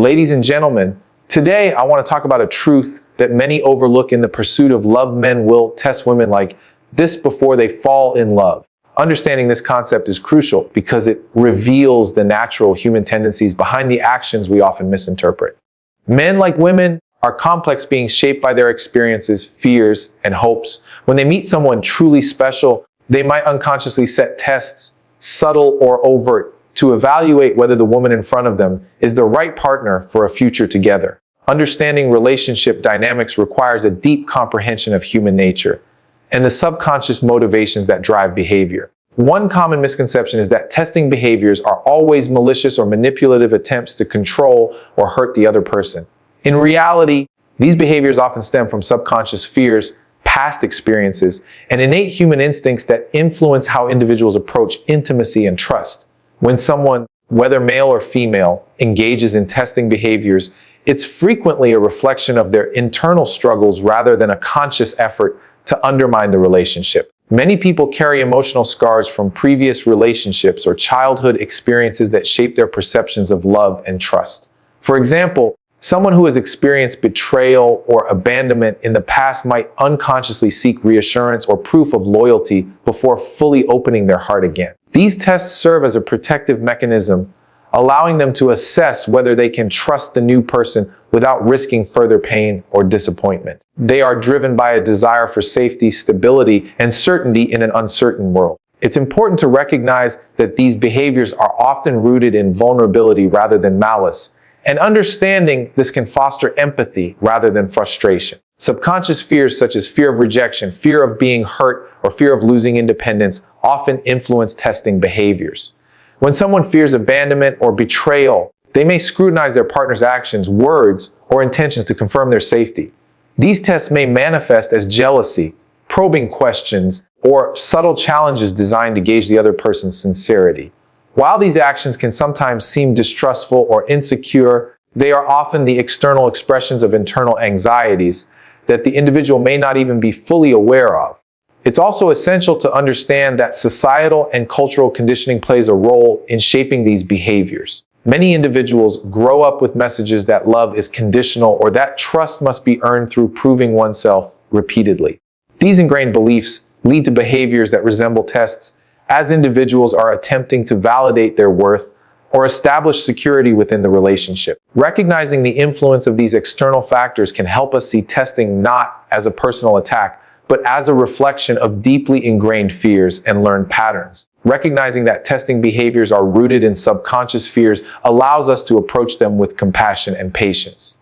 Ladies and gentlemen, today I want to talk about a truth that many overlook in the pursuit of love. Men will test women like this before they fall in love. Understanding this concept is crucial because it reveals the natural human tendencies behind the actions we often misinterpret. Men, like women, are complex beings shaped by their experiences, fears, and hopes. When they meet someone truly special, they might unconsciously set tests, subtle or overt, to evaluate whether the woman in front of them is the right partner for a future together. Understanding relationship dynamics requires a deep comprehension of human nature and the subconscious motivations that drive behavior. One common misconception is that testing behaviors are always malicious or manipulative attempts to control or hurt the other person. In reality, these behaviors often stem from subconscious fears, past experiences, and innate human instincts that influence how individuals approach intimacy and trust. When someone, whether male or female, engages in testing behaviors, it's frequently a reflection of their internal struggles rather than a conscious effort to undermine the relationship. Many people carry emotional scars from previous relationships or childhood experiences that shape their perceptions of love and trust. For example, someone who has experienced betrayal or abandonment in the past might unconsciously seek reassurance or proof of loyalty before fully opening their heart again. These tests serve as a protective mechanism, allowing them to assess whether they can trust the new person without risking further pain or disappointment. They are driven by a desire for safety, stability, and certainty in an uncertain world. It's important to recognize that these behaviors are often rooted in vulnerability rather than malice, and understanding this can foster empathy rather than frustration. Subconscious fears such as fear of rejection, fear of being hurt, or fear of losing independence often influence testing behaviors. When someone fears abandonment or betrayal, they may scrutinize their partner's actions, words, or intentions to confirm their safety. These tests may manifest as jealousy, probing questions, or subtle challenges designed to gauge the other person's sincerity. While these actions can sometimes seem distrustful or insecure, they are often the external expressions of internal anxieties that the individual may not even be fully aware of. It's also essential to understand that societal and cultural conditioning plays a role in shaping these behaviors. Many individuals grow up with messages that love is conditional or that trust must be earned through proving oneself repeatedly. These ingrained beliefs lead to behaviors that resemble tests as individuals are attempting to validate their worth or establish security within the relationship. Recognizing the influence of these external factors can help us see testing not as a personal attack, but as a reflection of deeply ingrained fears and learned patterns. Recognizing that testing behaviors are rooted in subconscious fears allows us to approach them with compassion and patience.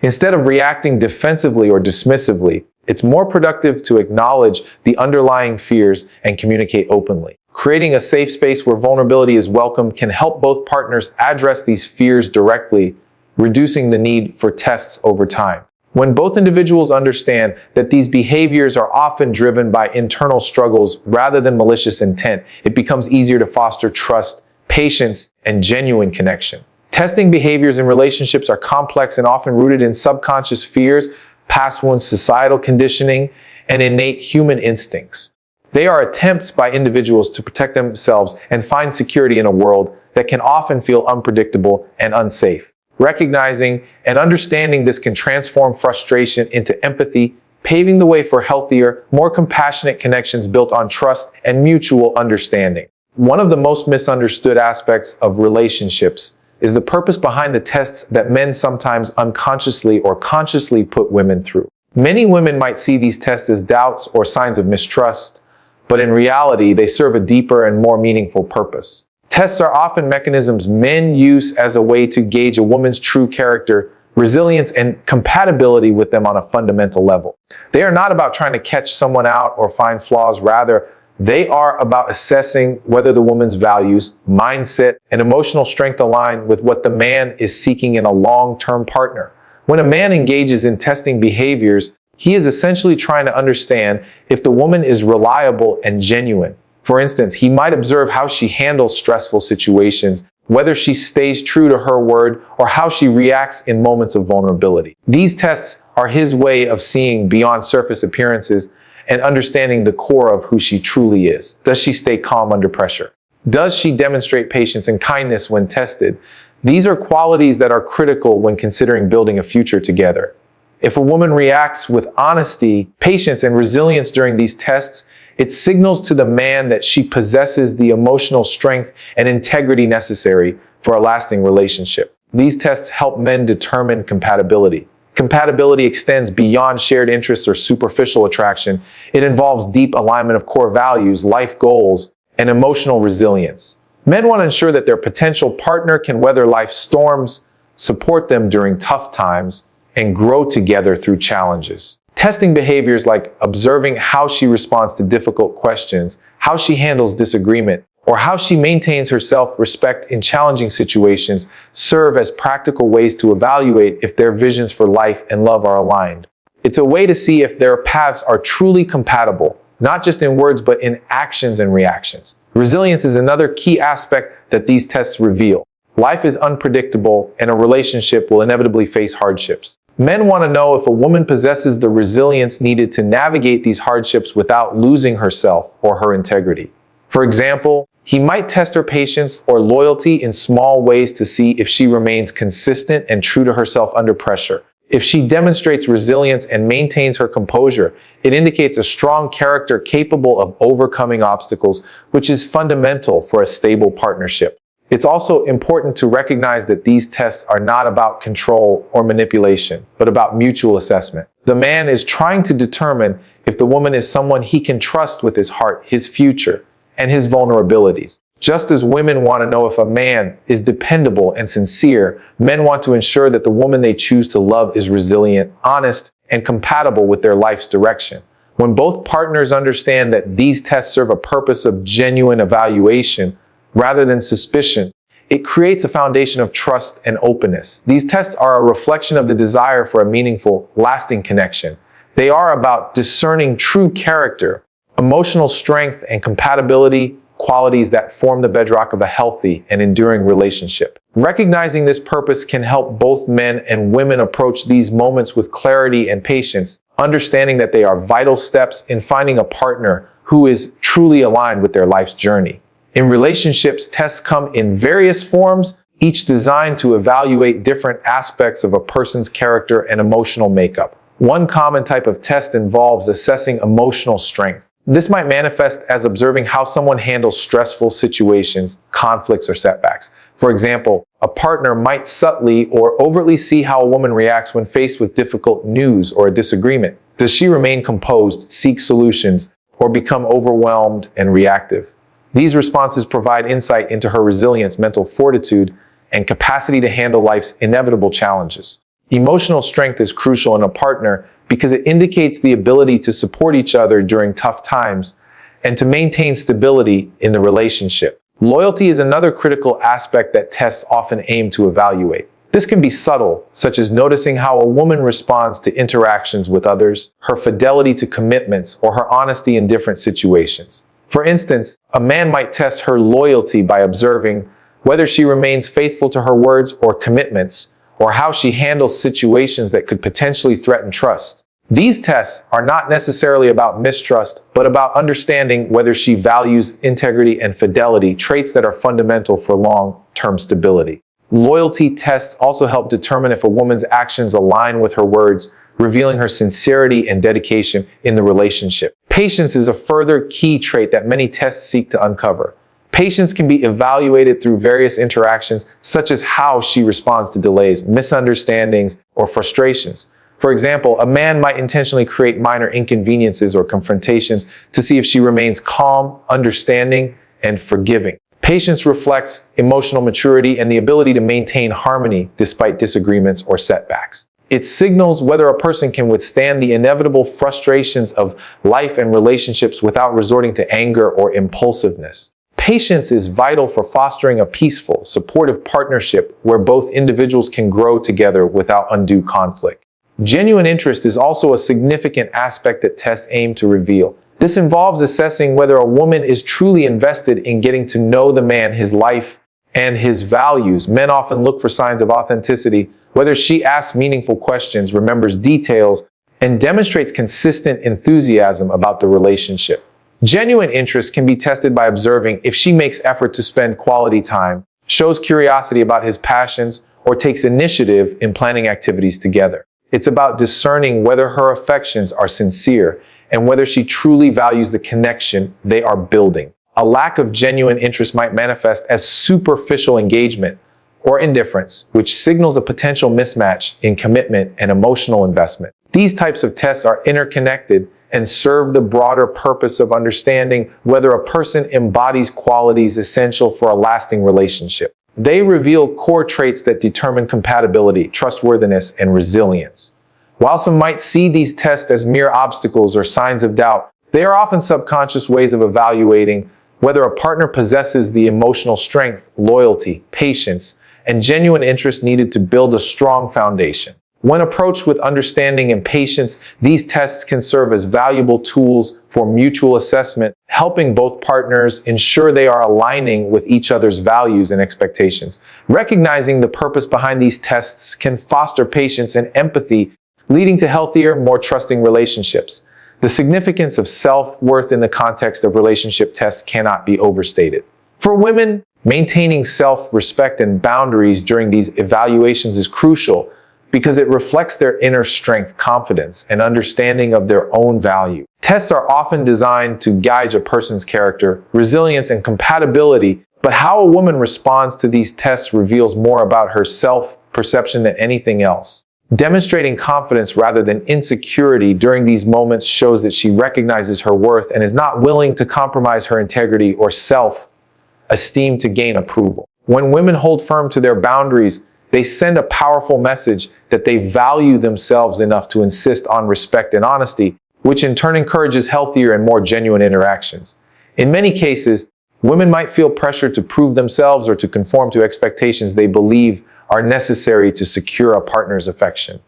Instead of reacting defensively or dismissively, it's more productive to acknowledge the underlying fears and communicate openly. Creating a safe space where vulnerability is welcome can help both partners address these fears directly, reducing the need for tests over time. When both individuals understand that these behaviors are often driven by internal struggles rather than malicious intent, it becomes easier to foster trust, patience, and genuine connection. Testing behaviors in relationships are complex and often rooted in subconscious fears, past wounds, societal conditioning, and innate human instincts. They are attempts by individuals to protect themselves and find security in a world that can often feel unpredictable and unsafe. Recognizing and understanding this can transform frustration into empathy, paving the way for healthier, more compassionate connections built on trust and mutual understanding. One of the most misunderstood aspects of relationships is the purpose behind the tests that men sometimes unconsciously or consciously put women through. Many women might see these tests as doubts or signs of mistrust, but in reality, they serve a deeper and more meaningful purpose. Tests are often mechanisms men use as a way to gauge a woman's true character, resilience, and compatibility with them on a fundamental level. They are not about trying to catch someone out or find flaws. Rather, they are about assessing whether the woman's values, mindset, and emotional strength align with what the man is seeking in a long-term partner. When a man engages in testing behaviors, he is essentially trying to understand if the woman is reliable and genuine. For instance, he might observe how she handles stressful situations, whether she stays true to her word, or how she reacts in moments of vulnerability. These tests are his way of seeing beyond surface appearances and understanding the core of who she truly is. Does she stay calm under pressure? Does she demonstrate patience and kindness when tested? These are qualities that are critical when considering building a future together. If a woman reacts with honesty, patience, and resilience during these tests, it signals to the man that she possesses the emotional strength and integrity necessary for a lasting relationship. These tests help men determine compatibility. Compatibility extends beyond shared interests or superficial attraction. It involves deep alignment of core values, life goals, and emotional resilience. Men want to ensure that their potential partner can weather life's storms, support them during tough times, and grow together through challenges. Testing behaviors like observing how she responds to difficult questions, how she handles disagreement, or how she maintains her self-respect in challenging situations serve as practical ways to evaluate if their visions for life and love are aligned. It's a way to see if their paths are truly compatible, not just in words but in actions and reactions. Resilience is another key aspect that these tests reveal. Life is unpredictable, and a relationship will inevitably face hardships. Men want to know if a woman possesses the resilience needed to navigate these hardships without losing herself or her integrity. For example, he might test her patience or loyalty in small ways to see if she remains consistent and true to herself under pressure. If she demonstrates resilience and maintains her composure, it indicates a strong character capable of overcoming obstacles, which is fundamental for a stable partnership. It's also important to recognize that these tests are not about control or manipulation, but about mutual assessment. The man is trying to determine if the woman is someone he can trust with his heart, his future, and his vulnerabilities. Just as women want to know if a man is dependable and sincere, men want to ensure that the woman they choose to love is resilient, honest, and compatible with their life's direction. When both partners understand that these tests serve a purpose of genuine evaluation rather than suspicion, it creates a foundation of trust and openness. These tests are a reflection of the desire for a meaningful, lasting connection. They are about discerning true character, emotional strength, and compatibility, qualities that form the bedrock of a healthy and enduring relationship. Recognizing this purpose can help both men and women approach these moments with clarity and patience, understanding that they are vital steps in finding a partner who is truly aligned with their life's journey. In relationships, tests come in various forms, each designed to evaluate different aspects of a person's character and emotional makeup. One common type of test involves assessing emotional strength. This might manifest as observing how someone handles stressful situations, conflicts, or setbacks. For example, a partner might subtly or overtly see how a woman reacts when faced with difficult news or a disagreement. Does she remain composed, seek solutions, or become overwhelmed and reactive? These responses provide insight into her resilience, mental fortitude, and capacity to handle life's inevitable challenges. Emotional strength is crucial in a partner because it indicates the ability to support each other during tough times and to maintain stability in the relationship. Loyalty is another critical aspect that tests often aim to evaluate. This can be subtle, such as noticing how a woman responds to interactions with others, her fidelity to commitments, or her honesty in different situations. For instance, a man might test her loyalty by observing whether she remains faithful to her words or commitments, or how she handles situations that could potentially threaten trust. These tests are not necessarily about mistrust, but about understanding whether she values integrity and fidelity, traits that are fundamental for long-term stability. Loyalty tests also help determine if a woman's actions align with her words, revealing her sincerity and dedication in the relationship. Patience is a further key trait that many tests seek to uncover. Patience can be evaluated through various interactions, such as how she responds to delays, misunderstandings, or frustrations. For example, a man might intentionally create minor inconveniences or confrontations to see if she remains calm, understanding, and forgiving. Patience reflects emotional maturity and the ability to maintain harmony despite disagreements or setbacks. It signals whether a person can withstand the inevitable frustrations of life and relationships without resorting to anger or impulsiveness. Patience is vital for fostering a peaceful, supportive partnership where both individuals can grow together without undue conflict. Genuine interest is also a significant aspect that tests aim to reveal. This involves assessing whether a woman is truly invested in getting to know the man, his life, and his values. Men often look for signs of authenticity, whether she asks meaningful questions, remembers details, and demonstrates consistent enthusiasm about the relationship. Genuine interest can be tested by observing if she makes effort to spend quality time, shows curiosity about his passions, or takes initiative in planning activities together. It's about discerning whether her affections are sincere and whether she truly values the connection they are building. A lack of genuine interest might manifest as superficial engagement or indifference, which signals a potential mismatch in commitment and emotional investment. These types of tests are interconnected and serve the broader purpose of understanding whether a person embodies qualities essential for a lasting relationship. They reveal core traits that determine compatibility, trustworthiness, and resilience. While some might see these tests as mere obstacles or signs of doubt, they are often subconscious ways of evaluating whether a partner possesses the emotional strength, loyalty, patience, and genuine interest needed to build a strong foundation. When approached with understanding and patience, these tests can serve as valuable tools for mutual assessment, helping both partners ensure they are aligning with each other's values and expectations. Recognizing the purpose behind these tests can foster patience and empathy, leading to healthier, more trusting relationships. The significance of self-worth in the context of relationship tests cannot be overstated. For women, maintaining self-respect and boundaries during these evaluations is crucial because it reflects their inner strength, confidence, and understanding of their own value. Tests are often designed to gauge a person's character, resilience, and compatibility, but how a woman responds to these tests reveals more about her self-perception than anything else. Demonstrating confidence rather than insecurity during these moments shows that she recognizes her worth and is not willing to compromise her integrity or self-esteem to gain approval. When women hold firm to their boundaries, they send a powerful message that they value themselves enough to insist on respect and honesty, which in turn encourages healthier and more genuine interactions. In many cases, women might feel pressure to prove themselves or to conform to expectations they believe are necessary to secure a partner's affection.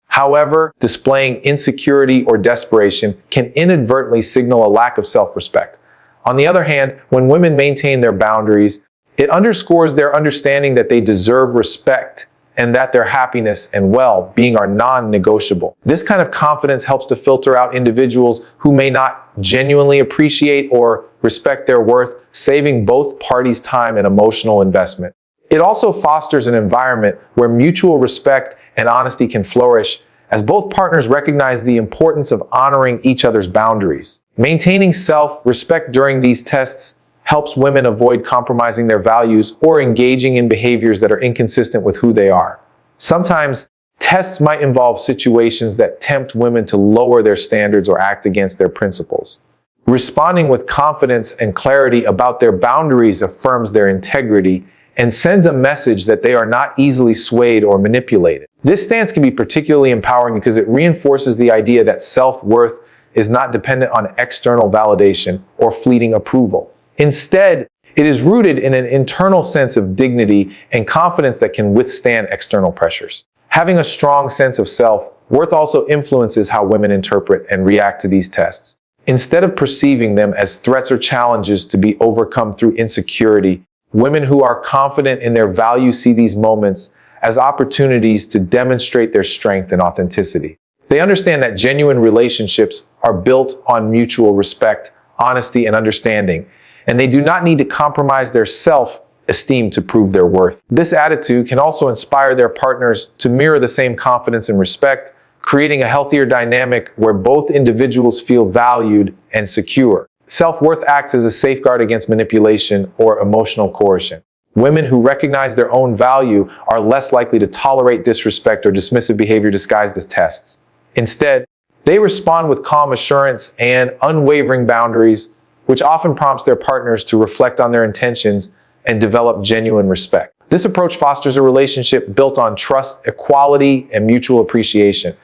However, displaying insecurity or desperation can inadvertently signal a lack of self-respect. On the other hand, when women maintain their boundaries, it underscores their understanding that they deserve respect and that their happiness and well-being are non-negotiable. This kind of confidence helps to filter out individuals who may not genuinely appreciate or respect their worth, saving both parties time and emotional investment. It also fosters an environment where mutual respect and honesty can flourish, as both partners recognize the importance of honoring each other's boundaries. Maintaining self-respect during these tests helps women avoid compromising their values or engaging in behaviors that are inconsistent with who they are. Sometimes, tests might involve situations that tempt women to lower their standards or act against their principles. Responding with confidence and clarity about their boundaries affirms their integrity and sends a message that they are not easily swayed or manipulated. This stance can be particularly empowering because it reinforces the idea that self-worth is not dependent on external validation or fleeting approval. Instead, it is rooted in an internal sense of dignity and confidence that can withstand external pressures. Having a strong sense of self-worth also influences how women interpret and react to these tests. Instead of perceiving them as threats or challenges to be overcome through insecurity, women who are confident in their value see these moments as opportunities to demonstrate their strength and authenticity. They understand that genuine relationships are built on mutual respect, honesty, and understanding, and they do not need to compromise their self-esteem to prove their worth. This attitude can also inspire their partners to mirror the same confidence and respect, creating a healthier dynamic where both individuals feel valued and secure. Self-worth acts as a safeguard against manipulation or emotional coercion. Women who recognize their own value are less likely to tolerate disrespect or dismissive behavior disguised as tests. Instead, they respond with calm assurance and unwavering boundaries, which often prompts their partners to reflect on their intentions and develop genuine respect. This approach fosters a relationship built on trust, equality, and mutual appreciation.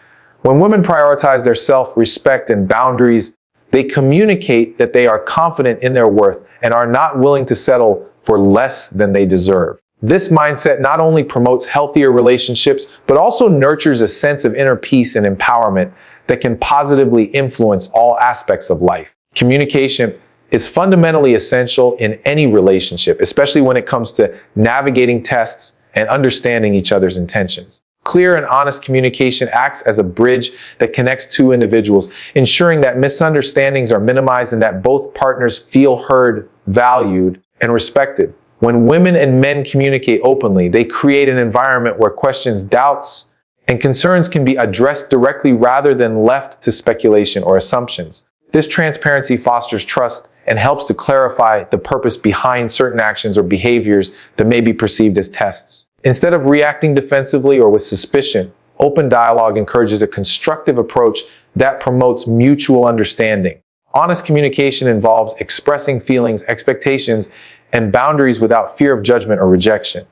When women prioritize their self-respect and boundaries, they communicate that they are confident in their worth and are not willing to settle for less than they deserve. This mindset not only promotes healthier relationships, but also nurtures a sense of inner peace and empowerment that can positively influence all aspects of life. Communication is fundamentally essential in any relationship, especially when it comes to navigating tests and understanding each other's intentions. Clear and honest communication acts as a bridge that connects two individuals, ensuring that misunderstandings are minimized and that both partners feel heard, valued, and respected. When women and men communicate openly, they create an environment where questions, doubts, and concerns can be addressed directly rather than left to speculation or assumptions. This transparency fosters trust and helps to clarify the purpose behind certain actions or behaviors that may be perceived as tests. Instead of reacting defensively or with suspicion, open dialogue encourages a constructive approach that promotes mutual understanding. Honest communication involves expressing feelings, expectations, and boundaries without fear of judgment or rejection.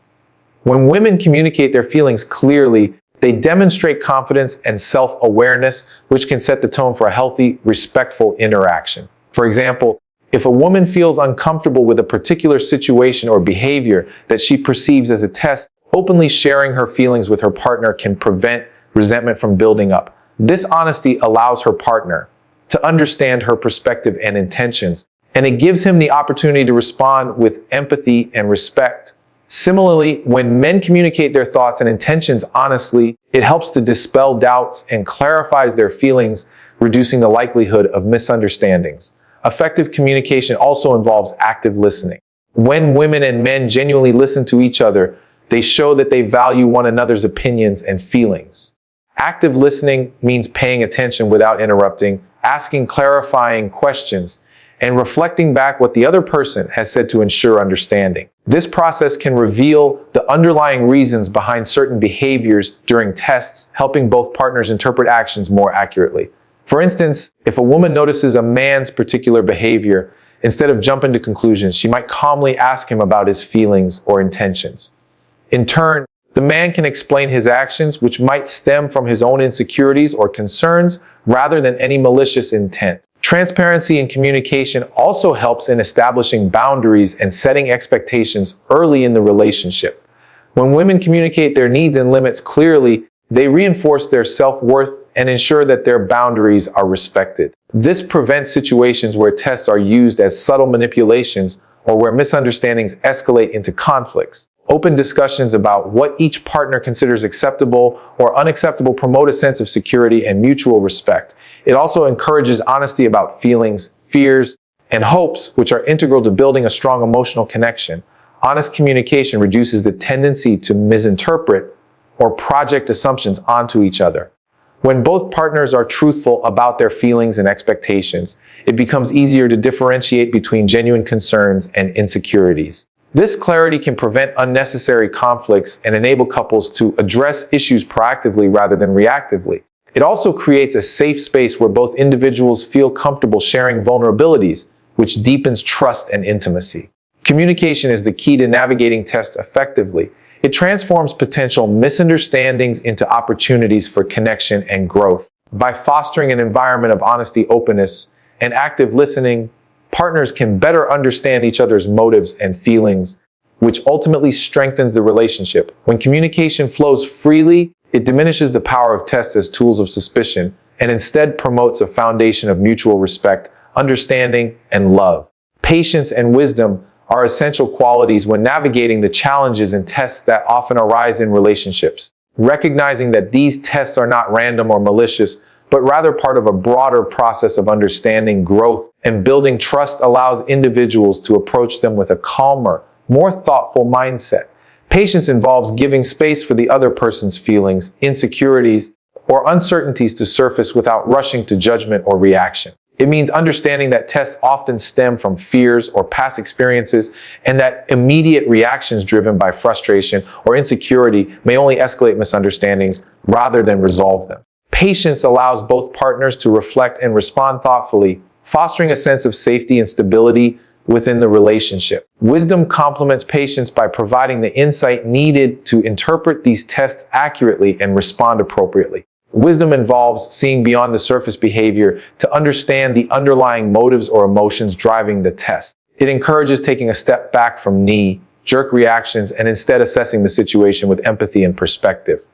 When women communicate their feelings clearly, they demonstrate confidence and self-awareness, which can set the tone for a healthy, respectful interaction. For example, if a woman feels uncomfortable with a particular situation or behavior that she perceives as a test, openly sharing her feelings with her partner can prevent resentment from building up. This honesty allows her partner to understand her perspective and intentions, and it gives him the opportunity to respond with empathy and respect. Similarly, when men communicate their thoughts and intentions honestly, it helps to dispel doubts and clarifies their feelings, reducing the likelihood of misunderstandings. Effective communication also involves active listening. When women and men genuinely listen to each other, they show that they value one another's opinions and feelings. Active listening means paying attention without interrupting, asking clarifying questions, and reflecting back what the other person has said to ensure understanding. This process can reveal the underlying reasons behind certain behaviors during tests, helping both partners interpret actions more accurately. For instance, if a woman notices a man's particular behavior, instead of jumping to conclusions, she might calmly ask him about his feelings or intentions. In turn, the man can explain his actions, which might stem from his own insecurities or concerns rather than any malicious intent. Transparency in communication also helps in establishing boundaries and setting expectations early in the relationship. When women communicate their needs and limits clearly, they reinforce their self-worth and ensure that their boundaries are respected. This prevents situations where tests are used as subtle manipulations or where misunderstandings escalate into conflicts. Open discussions about what each partner considers acceptable or unacceptable promote a sense of security and mutual respect. It also encourages honesty about feelings, fears, and hopes, which are integral to building a strong emotional connection. Honest communication reduces the tendency to misinterpret or project assumptions onto each other. When both partners are truthful about their feelings and expectations, it becomes easier to differentiate between genuine concerns and insecurities. This clarity can prevent unnecessary conflicts and enable couples to address issues proactively rather than reactively. It also creates a safe space where both individuals feel comfortable sharing vulnerabilities, which deepens trust and intimacy. Communication is the key to navigating tests effectively. It transforms potential misunderstandings into opportunities for connection and growth. By fostering an environment of honesty, openness, and active listening, partners can better understand each other's motives and feelings, which ultimately strengthens the relationship. When communication flows freely, it diminishes the power of tests as tools of suspicion and instead promotes a foundation of mutual respect, understanding, and love. Patience and wisdom are essential qualities when navigating the challenges and tests that often arise in relationships. Recognizing that these tests are not random or malicious, but rather part of a broader process of understanding, growth, and building trust allows individuals to approach them with a calmer, more thoughtful mindset. Patience involves giving space for the other person's feelings, insecurities, or uncertainties to surface without rushing to judgment or reaction. It means understanding that tests often stem from fears or past experiences, and that immediate reactions driven by frustration or insecurity may only escalate misunderstandings rather than resolve them. Patience allows both partners to reflect and respond thoughtfully, fostering a sense of safety and stability within the relationship. Wisdom complements patience by providing the insight needed to interpret these tests accurately and respond appropriately. Wisdom involves seeing beyond the surface behavior to understand the underlying motives or emotions driving the test. It encourages taking a step back from knee-jerk reactions and instead assessing the situation with empathy and perspective.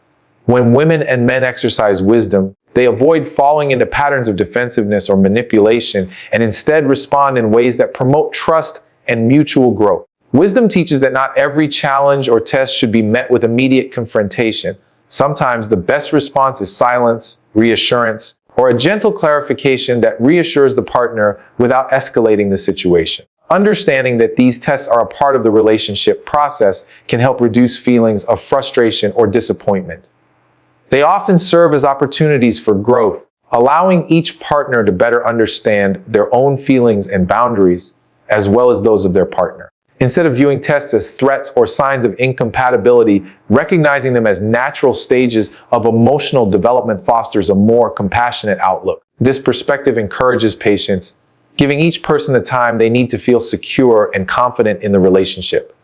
When women and men exercise wisdom, they avoid falling into patterns of defensiveness or manipulation and instead respond in ways that promote trust and mutual growth. Wisdom teaches that not every challenge or test should be met with immediate confrontation. Sometimes the best response is silence, reassurance, or a gentle clarification that reassures the partner without escalating the situation. Understanding that these tests are a part of the relationship process can help reduce feelings of frustration or disappointment. They often serve as opportunities for growth, allowing each partner to better understand their own feelings and boundaries, as well as those of their partner. Instead of viewing tests as threats or signs of incompatibility, recognizing them as natural stages of emotional development fosters a more compassionate outlook. This perspective encourages patience, giving each person the time they need to feel secure and confident in the relationship.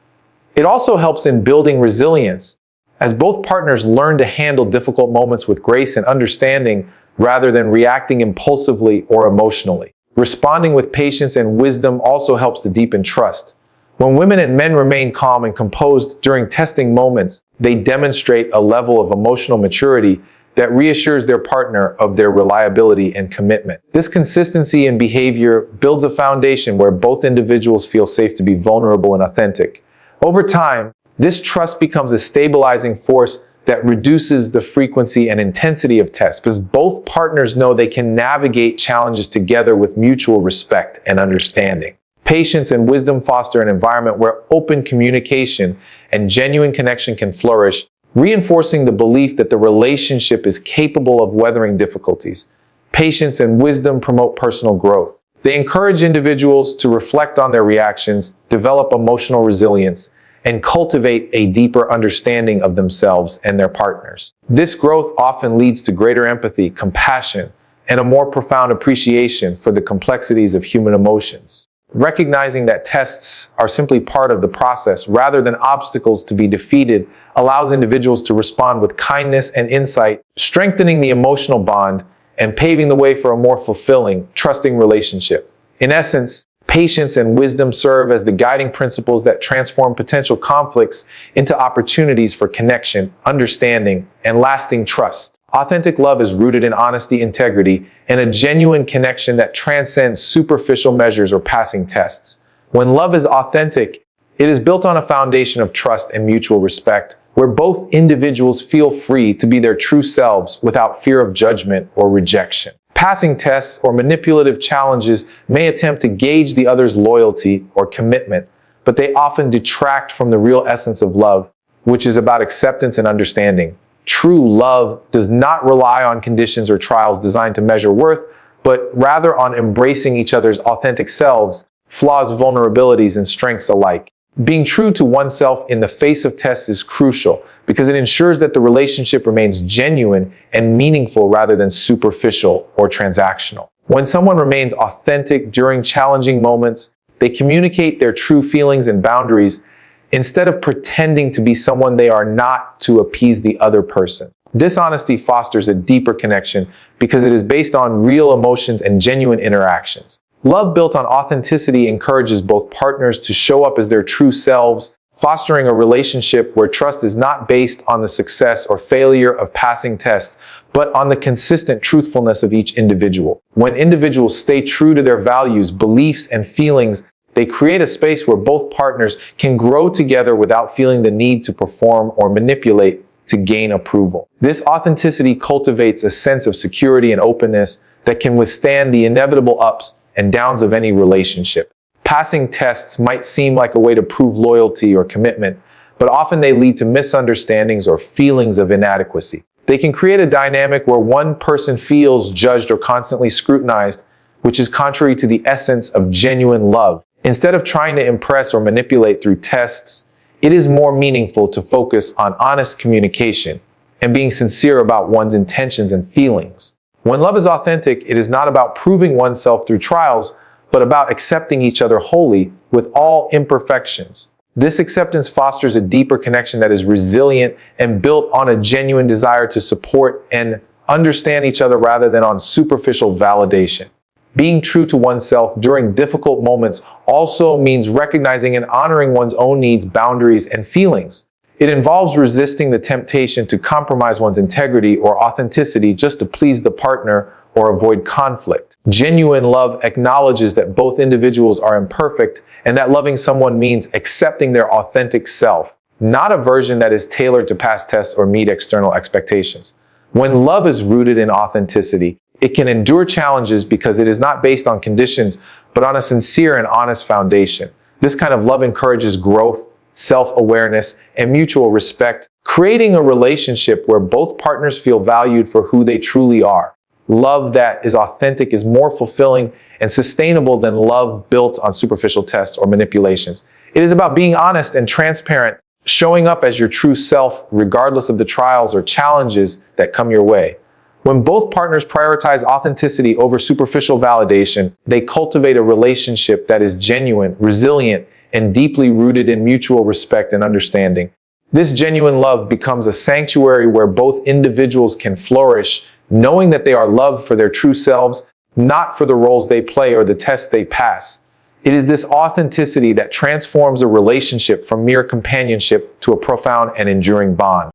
It also helps in building resilience, as both partners learn to handle difficult moments with grace and understanding rather than reacting impulsively or emotionally. Responding with patience and wisdom also helps to deepen trust. When women and men remain calm and composed during testing moments, they demonstrate a level of emotional maturity that reassures their partner of their reliability and commitment. This consistency in behavior builds a foundation where both individuals feel safe to be vulnerable and authentic. Over time, this trust becomes a stabilizing force that reduces the frequency and intensity of tests because both partners know they can navigate challenges together with mutual respect and understanding. Patience and wisdom foster an environment where open communication and genuine connection can flourish, reinforcing the belief that the relationship is capable of weathering difficulties. Patience and wisdom promote personal growth. They encourage individuals to reflect on their reactions, develop emotional resilience, and cultivate a deeper understanding of themselves and their partners. This growth often leads to greater empathy, compassion, and a more profound appreciation for the complexities of human emotions. Recognizing that tests are simply part of the process rather than obstacles to be defeated allows individuals to respond with kindness and insight, strengthening the emotional bond and paving the way for a more fulfilling, trusting relationship. In essence, patience and wisdom serve as the guiding principles that transform potential conflicts into opportunities for connection, understanding, and lasting trust. Authentic love is rooted in honesty, integrity, and a genuine connection that transcends superficial measures or passing tests. When love is authentic, it is built on a foundation of trust and mutual respect, where both individuals feel free to be their true selves without fear of judgment or rejection. Passing tests or manipulative challenges may attempt to gauge the other's loyalty or commitment, but they often detract from the real essence of love, which is about acceptance and understanding. True love does not rely on conditions or trials designed to measure worth, but rather on embracing each other's authentic selves, flaws, vulnerabilities, and strengths alike. Being true to oneself in the face of tests is crucial because it ensures that the relationship remains genuine and meaningful rather than superficial or transactional. When someone remains authentic during challenging moments, they communicate their true feelings and boundaries instead of pretending to be someone they are not to appease the other person. This honesty fosters a deeper connection because it is based on real emotions and genuine interactions. Love built on authenticity encourages both partners to show up as their true selves, fostering a relationship where trust is not based on the success or failure of passing tests, but on the consistent truthfulness of each individual. When individuals stay true to their values, beliefs, and feelings, they create a space where both partners can grow together without feeling the need to perform or manipulate to gain approval. This authenticity cultivates a sense of security and openness that can withstand the inevitable ups and downs of any relationship. Passing tests might seem like a way to prove loyalty or commitment, but often they lead to misunderstandings or feelings of inadequacy. They can create a dynamic where one person feels judged or constantly scrutinized, which is contrary to the essence of genuine love. Instead of trying to impress or manipulate through tests, it is more meaningful to focus on honest communication and being sincere about one's intentions and feelings. When love is authentic, it is not about proving oneself through trials, but about accepting each other wholly with all imperfections. This acceptance fosters a deeper connection that is resilient and built on a genuine desire to support and understand each other rather than on superficial validation. Being true to oneself during difficult moments also means recognizing and honoring one's own needs, boundaries, and feelings. It involves resisting the temptation to compromise one's integrity or authenticity just to please the partner or avoid conflict. Genuine love acknowledges that both individuals are imperfect and that loving someone means accepting their authentic self, not a version that is tailored to pass tests or meet external expectations. When love is rooted in authenticity, it can endure challenges because it is not based on conditions, but on a sincere and honest foundation. This kind of love encourages growth, self-awareness, and mutual respect, creating a relationship where both partners feel valued for who they truly are. Love that is authentic is more fulfilling and sustainable than love built on superficial tests or manipulations. It is about being honest and transparent, showing up as your true self regardless of the trials or challenges that come your way. When both partners prioritize authenticity over superficial validation, they cultivate a relationship that is genuine, resilient, and deeply rooted in mutual respect and understanding. This genuine love becomes a sanctuary where both individuals can flourish, knowing that they are loved for their true selves, not for the roles they play or the tests they pass. It is this authenticity that transforms a relationship from mere companionship to a profound and enduring bond.